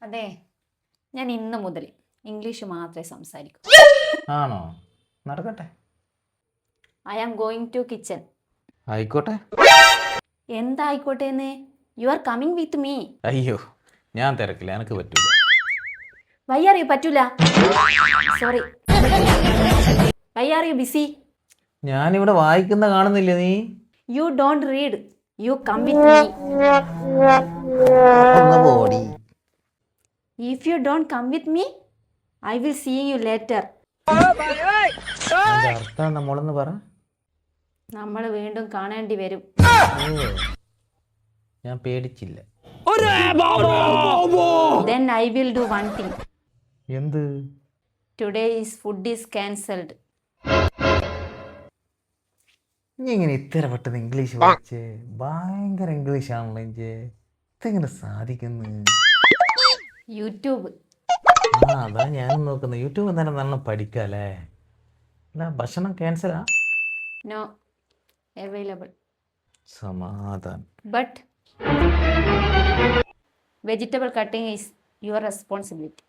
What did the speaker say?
അതെ, ഞാൻ ഇന്ന് മുതൽ ഇംഗ്ലീഷ് മാത്രമേ സംസാരിക്കൂ. ആണോ? നടക്കട്ടെ. I am going to kitchen. ആയിക്കോട്ടെ. എന്തായിക്കോട്ടെ എന്ന്? You are coming with me. അയ്യോ, ഞാൻ തിരക്കില്ല, എനിക്ക് പറ്റൂല. വൈ ആർ യു പറ്റൂല? Sorry, why are you busy? ഞാനിവിടെ വായിക്കുന്ന കാണുന്നില്ല നീ? You don't read, you come with me. ഒന്ന് പോടി. If you don't come with me I will see you later. അതിന്റെ അർത്ഥം നമ്മളൊന്ന് പറ. നമ്മൾ വീണ്ടും കാണേണ്ടി വരും. ഓ, ഞാൻ പേടിച്ചില്ല. Then I will do one thing. എന്ത്? Today's food is cancelled. നീ ഇങ്ങനെ ഇത്ര പെട്ടെന്ന് ഇംഗ്ലീഷ് പഠിച്ചേ? ഭയങ്കര ഇംഗ്ലീഷ് ആണല്ലോ ഇഞ്ചേ. ഇതെങ്ങനെ സാധിക്കുന്നു? YouTube. അതാ ഞാനും നോക്കുന്നത്. യൂട്യൂബ് തന്നെ നല്ല പഠിക്കാല്ലേ. അല്ല, ഭക്ഷണം ക്യാൻസലാ? No, available. സമാധാനം. But vegetable cutting is your responsibility.